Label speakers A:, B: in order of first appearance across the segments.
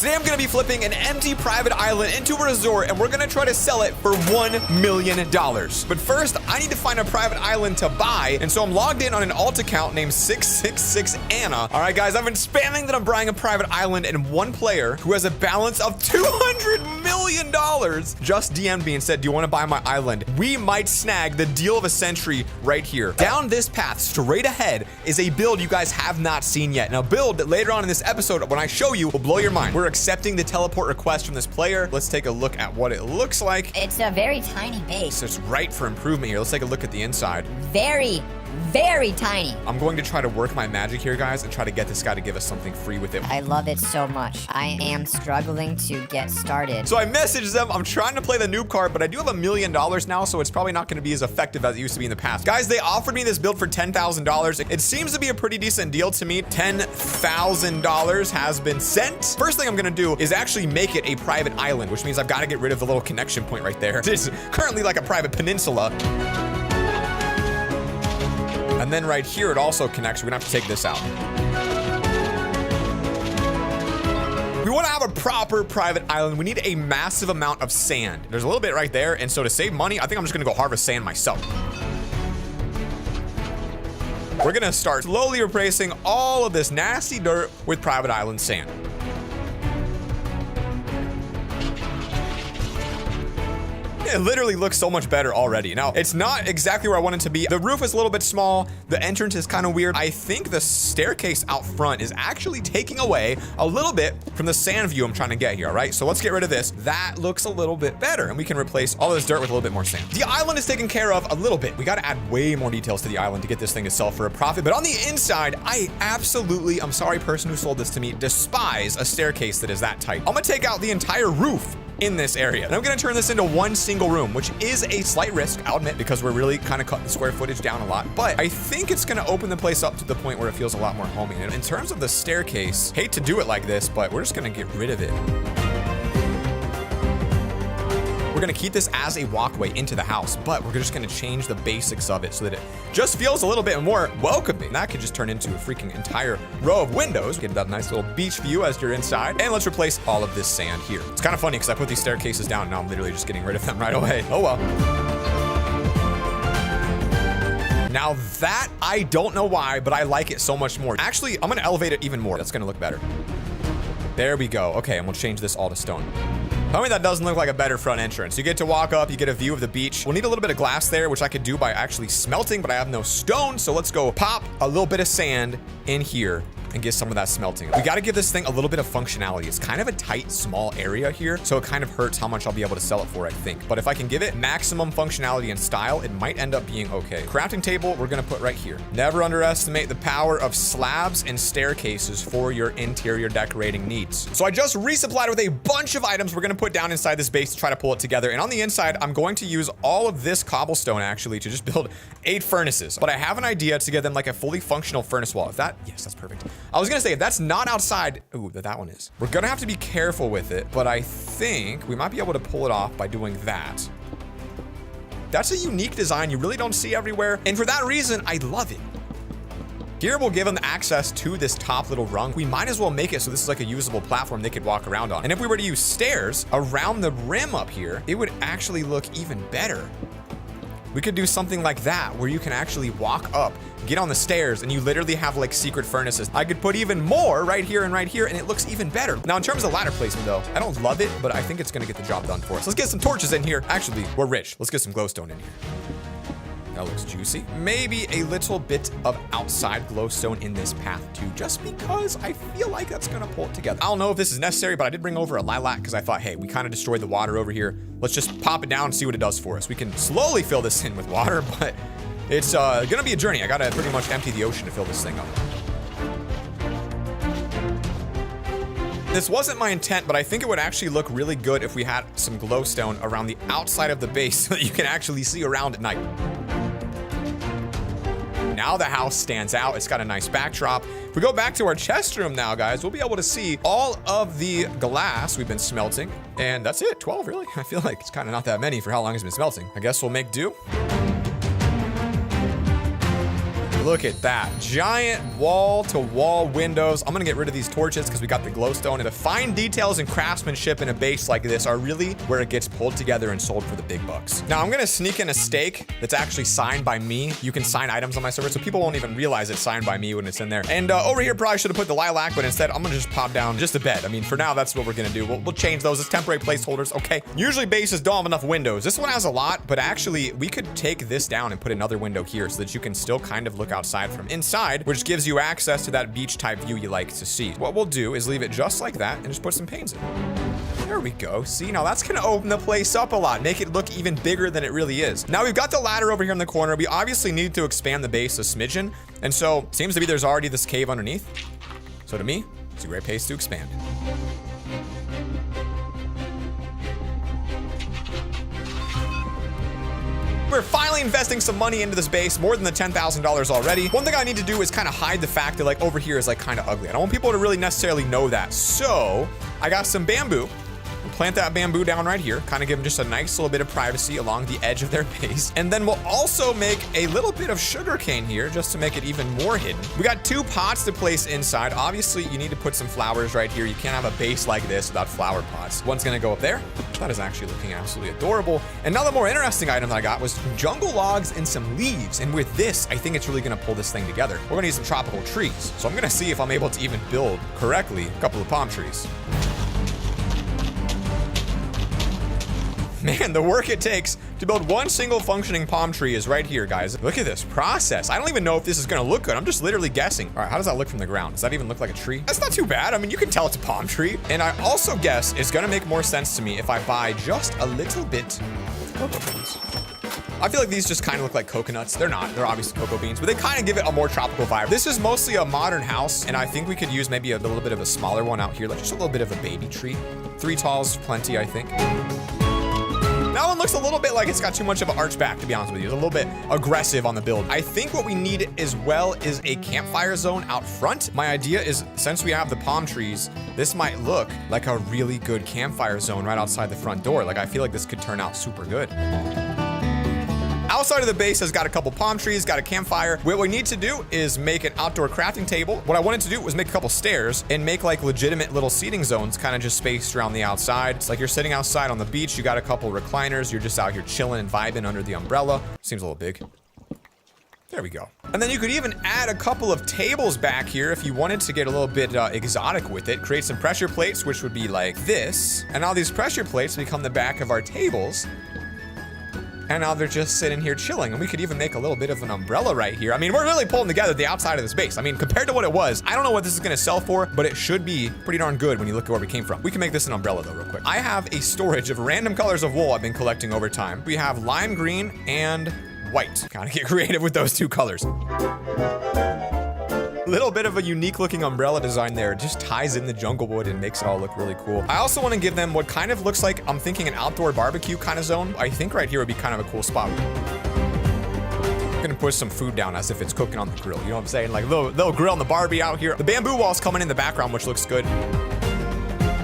A: Today I'm gonna be flipping an empty private island into a resort, and we're gonna try to sell it for $1 million. But first, I need to find a private island to buy, and so I'm logged in on an alt account named 666 Anna. All right, guys, I've been spamming that I'm buying a private island, and one player who has a balance of $200 million just DM'd me and said, do you want to buy my island? We might snag the deal of a century right here. Down this path, straight ahead, is a build you guys have not seen yet. Now, build that later on in this episode, when I show you, will blow your mind. We're accepting the teleport request from this player. Let's take a look at what it looks like.
B: It's a very tiny base.
A: So it's right for improvement here. Let's take a look at the inside.
B: Very, very tiny.
A: I'm going to try to work my magic here, guys, and try to get this guy to give us something free with it.
B: I love it so much. I am struggling to get started.
A: So I messaged them. I'm trying to play the noob card, but I do have $1 million now, so it's probably not going to be as effective as it used to be in the past. Guys, they offered me this build for $10,000. It seems to be a pretty decent deal to me. $10,000 has been sent. First thing I'm going to do is actually make it a private island, which means I've got to get rid of the little connection point right there. It's currently like a private peninsula. And then right here, it also connects. We're gonna have to take this out. We want to have a proper private island. We need a massive amount of sand. There's a little bit right there. And so to save money, I think I'm just gonna go harvest sand myself. We're gonna start slowly replacing all of this nasty dirt with private island sand. It literally looks so much better already. Now, it's not exactly where I want it to be. The roof is a little bit small. The entrance is kind of weird. I think the staircase out front is actually taking away a little bit from the sand view I'm trying to get here, all right? So let's get rid of this. That looks a little bit better, and we can replace all this dirt with a little bit more sand. The island is taken care of a little bit. We got to add way more details to the island to get this thing to sell for a profit. But on the inside, I absolutely, I'm sorry, person who sold this to me, despise a staircase that is that tight. I'm gonna take out the entire roof in this area, and I'm gonna turn this into one single room, which is a slight risk, I'll admit, because we're really kind of cutting the square footage down a lot, but I think it's gonna open the place up to the point where it feels a lot more homey. And in terms of the staircase, hate to do it like this, but we're just gonna get rid of it. We're gonna keep this as a walkway into the house, but we're just gonna change the basics of it so that it just feels a little bit more welcoming. That could just turn into a freaking entire row of windows. Get that nice little beach view as you're inside. And let's replace all of this sand here. It's kind of funny because I put these staircases down and now I'm literally just getting rid of them right away. Oh well. Now that, I don't know why, but I like it so much more. Actually, I'm gonna elevate it even more. That's gonna look better. There we go. Okay, and we'll change this all to stone. Tell me that doesn't look like a better front entrance. You get to walk up, you get a view of the beach. We'll need a little bit of glass there, which I could do by actually smelting, but I have no stone. So let's go pop a little bit of sand in here and get some of that smelting. We got to give this thing a little bit of functionality. It's kind of a tight, small area here, so it kind of hurts how much I'll be able to sell it for, I think. But if I can give it maximum functionality and style, it might end up being okay. Crafting table, we're gonna put right here. Never underestimate the power of slabs and staircases for your interior decorating needs. So I just resupplied with a bunch of items we're gonna put down inside this base to try to pull it together. And on the inside, I'm going to use all of this cobblestone actually to just build 8 furnaces. But I have an idea to give them like a fully functional furnace wall. If that, yes, that's perfect. I was gonna say, if that's not outside, ooh, that one is. We're gonna have to be careful with it, but I think we might be able to pull it off by doing that. That's a unique design you really don't see everywhere, and for that reason, I love it. Here we'll give them access to this top little rung. We might as well make it so this is like a usable platform they could walk around on. And if we were to use stairs around the rim up here, it would actually look even better. We could do something like that where you can actually walk up, get on the stairs, and you literally have like secret furnaces. I could put even more right here, and it looks even better. Now, in terms of ladder placement though, I don't love it, but I think it's gonna get the job done for us. Let's get some torches in here. Actually, we're rich. Let's get some glowstone in here. That looks juicy. Maybe a little bit of outside glowstone in this path too, just because I feel like that's gonna pull it together. I don't know if this is necessary, but I did bring over a lilac because I thought, hey, we kind of destroyed the water over here. Let's just pop it down and see what it does for us. We can slowly fill this in with water, but it's gonna be a journey. I gotta pretty much empty the ocean to fill this thing up. This wasn't my intent, but I think it would actually look really good if we had some glowstone around the outside of the base so that you can actually see around at night. Now the house stands out. It's got a nice backdrop. If we go back to our chest room now, guys, we'll be able to see all of the glass we've been smelting. And that's it, 12, really? I feel like it's kind of not that many for how long it's been smelting. I guess we'll make do. Look at that. Giant wall-to-wall windows. I'm gonna get rid of these torches because we got the glowstone. And the fine details and craftsmanship in a base like this are really where it gets pulled together and sold for the big bucks. Now, I'm gonna sneak in a stake that's actually signed by me. You can sign items on my server, so people won't even realize it's signed by me when it's in there. And over here, probably should have put the lilac, but instead, I'm gonna just pop down just a bed. I mean, for now, that's what we're gonna do. We'll change those as temporary placeholders, okay? Usually, bases don't have enough windows. This one has a lot, but actually, we could take this down and put another window here so that you can still kind of look outside from inside, which gives you access to that beach type view you like to see. What we'll do is leave it just like that and just put some panes in. There we go. See, now that's gonna open the place up a lot, make it look even bigger than it really is. Now we've got the ladder over here in the corner. We obviously need to expand the base a smidgen, and so seems to be there's already this cave underneath. So to me, it's a great pace to expand. We're finally investing some money into this base, more than the $10,000 already. One thing I need to do is kind of hide the fact that like over here is like kind of ugly. I don't want people to really necessarily know that. So I got some bamboo. We'll plant that bamboo down right here, kind of give them just a nice little bit of privacy along the edge of their base. And then we'll also make a little bit of sugarcane here just to make it even more hidden. We got 2 pots to place inside. Obviously, you need to put some flowers right here. You can't have a base like this without flower pots. One's gonna go up there. That is actually looking absolutely adorable. And now the more interesting item that I got was jungle logs and some leaves. And with this, I think it's really gonna pull this thing together. We're gonna need some tropical trees. So I'm gonna see if I'm able to even build correctly a couple of palm trees. Man, the work it takes to build one single functioning palm tree is right here, guys. Look at this process. I don't even know if this is gonna look good. I'm just literally guessing. All right, how does that look from the ground? Does that even look like a tree? That's not too bad. I mean, you can tell it's a palm tree. And I also guess it's gonna make more sense to me if I buy just a little bit of cocoa beans. I feel like these just kind of look like coconuts. They're not. They're obviously cocoa beans, but they kind of give it a more tropical vibe. This is mostly a modern house, and I think we could use maybe a little bit of a smaller one out here, like just a little bit of a baby tree. 3 tall is plenty, I think. That one looks a little bit like it's got too much of an arch back, to be honest with you. It's a little bit aggressive on the build. I think what we need as well is a campfire zone out front. My idea is, since we have the palm trees, this might look like a really good campfire zone right outside the front door. Like, I feel like this could turn out super good. Outside of the base has got a couple palm trees, got a campfire. What we need to do is make an outdoor crafting table. What I wanted to do was make a couple stairs and make like legitimate little seating zones kind of just spaced around the outside. It's like you're sitting outside on the beach, you got a couple recliners, you're just out here chilling and vibing under the umbrella. Seems a little big. There we go. And then you could even add a couple of tables back here if you wanted to get a little bit exotic with it. Create some pressure plates, which would be like this. And all these pressure plates become the back of our tables. And now they're just sitting here chilling. And we could even make a little bit of an umbrella right here. I mean, we're really pulling together the outside of this base. I mean, compared to what it was, I don't know what this is gonna sell for, but it should be pretty darn good when you look at where we came from. We can make this an umbrella though, real quick. I have a storage of random colors of wool I've been collecting over time. We have lime green and white. Kind of get creative with those 2 colors. Little bit of a unique looking umbrella design there. It just ties in the jungle wood and makes it all look really cool. I also want to give them what kind of looks like, I'm thinking an outdoor barbecue kind of zone. I think right here would be kind of a cool spot. I'm gonna push some food down as if it's cooking on the grill. You know what I'm saying? Like they'll grill on the Barbie out here. The bamboo wall's coming in the background, which looks good.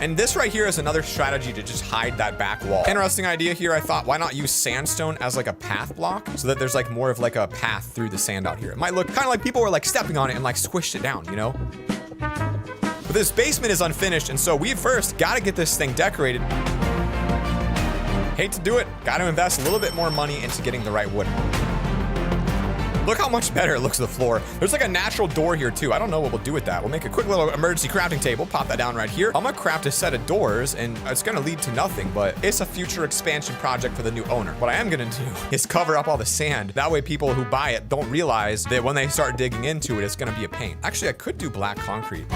A: And this right here is another strategy to just hide that back wall. Interesting idea here. I thought, why not use sandstone as like a path block so that there's like more of like a path through the sand out here. It might look kind of like people were like stepping on it and like squished it down, you know? But this basement is unfinished, and so we first got to get this thing decorated. Hate to do it. Got to invest a little bit more money into getting the right wood. Look how much better it looks to the floor. There's like a natural door here too. I don't know what we'll do with that. We'll make a quick little emergency crafting table, pop that down right here. I'm gonna craft a set of doors and it's gonna lead to nothing, but it's a future expansion project for the new owner. What I am gonna do is cover up all the sand. That way people who buy it don't realize that when they start digging into it, it's gonna be a pain. Actually, I could do black concrete.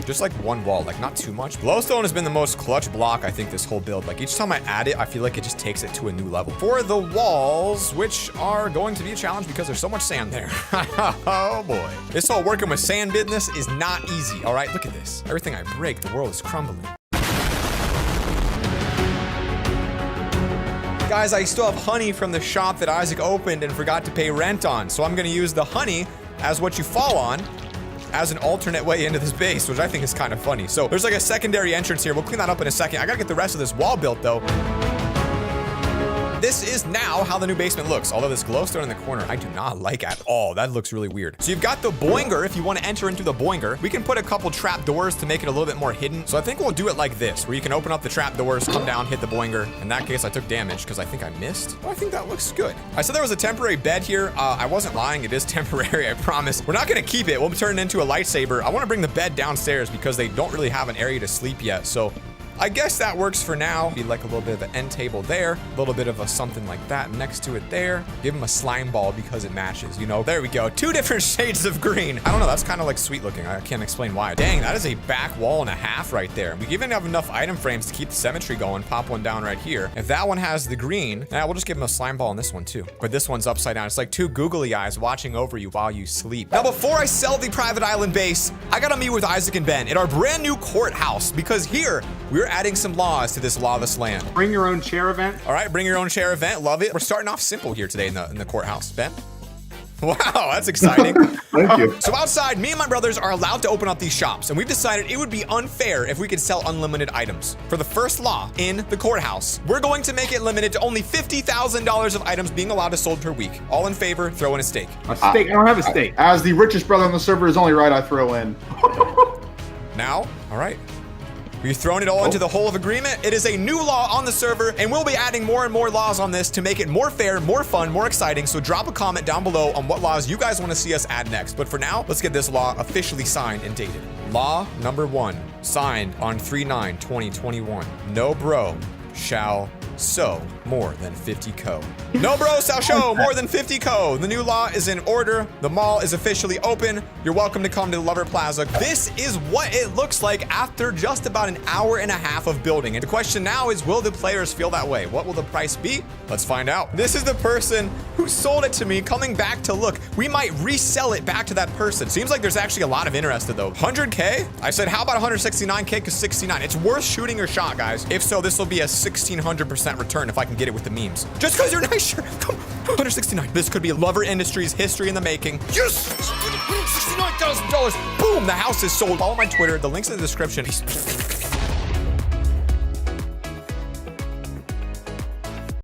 A: Just like one wall, like not too much. Glowstone has been the most clutch block, I think, this whole build. Like each time I add it, I feel like it just takes it to a new level. For the walls, which are going to be a challenge because there's so much sand there. Oh boy. This whole working with sand business is not easy. All right, look at this. Everything I break, the world is crumbling. Guys, I still have honey from the shop that Isaac opened and forgot to pay rent on. So I'm gonna use the honey as what you fall on as an alternate way into this base, which I think is kind of funny. So there's like a secondary entrance here. We'll clean that up in a second. I gotta get the rest of this wall built though. this is now how the new basement looks. Although this glowstone in the corner, I do not like at all. That looks really weird. So you've got the boinger. If you want to enter into the boinger, we can put a couple trap doors to make it a little bit more hidden. So I think we'll do it like this, where you can open up the trap doors, come down, hit the boinger. In that case, I took damage because I think I missed. Well, I think that looks good. I said there was a temporary bed here. I wasn't lying. It is temporary, I promise. We're not going to keep it. We'll turn it into a lightsaber. I want to bring the bed downstairs because they don't really have an area to sleep yet. So I guess that works for now. Be like a little bit of an end table there, a little bit of a something like that next to it there. Give him a slime ball because it matches, you know. There we go. 2 different shades of green. I don't know. That's kind of like sweet looking. I can't explain why. Dang, that is a back wall and a half right there. We even have enough item frames to keep the symmetry going. Pop one down right here. If that one has the green, we'll just give him a slime ball on this one too. But this one's upside down. It's like 2 googly eyes watching over you while you sleep. Now, before I sell the private island base, I gotta meet with Isaac and Ben in our brand new courthouse because here we're adding some laws to this lawless land.
C: Bring your own chair event.
A: All right, bring your own chair event. Love it. We're starting off simple here today in the courthouse. Ben? Wow, that's exciting.
D: Thank you.
A: So outside, me and my brothers are allowed to open up these shops, and we've decided it would be unfair if we could sell unlimited items. For the first law in the courthouse, we're going to make it limited to only $50,000 of items being allowed to sold per week. All in favor, throw in a stake.
C: A steak. I don't have a steak.
D: As the richest brother on the server, is only right I throw in.
A: Now, all right. We've thrown it all into the hole of agreement. It is a new law on the server, and we'll be adding more and more laws on this to make it more fair, more fun, more exciting. So drop a comment down below on what laws you guys want to see us add next. But for now, let's get this law officially signed and dated. Law number 1, signed on 3/9/2021. No bro shall sow more than 50 co. No bro shall show more than 50 co. The new law is in order. The mall is officially open. You're welcome to come to Lover Plaza. This is what it looks like after just about an hour and a half of building. And the question now is, will the players feel that way? What will the price be? Let's find out. This is the person who sold it to me coming back to look. We might resell it back to that person. Seems like there's actually a lot of interest though. 100K? I said, how about 169K? Because 69. It's worth shooting your shot, guys. If so, this will be a 1,600% return if I can get it with the memes. Just because you're nice, sure. Come on. 169. This could be Lover Industries history in the making. Yes! $169,000. Boom! The house is sold. Follow my Twitter. The link's in the description. Peace.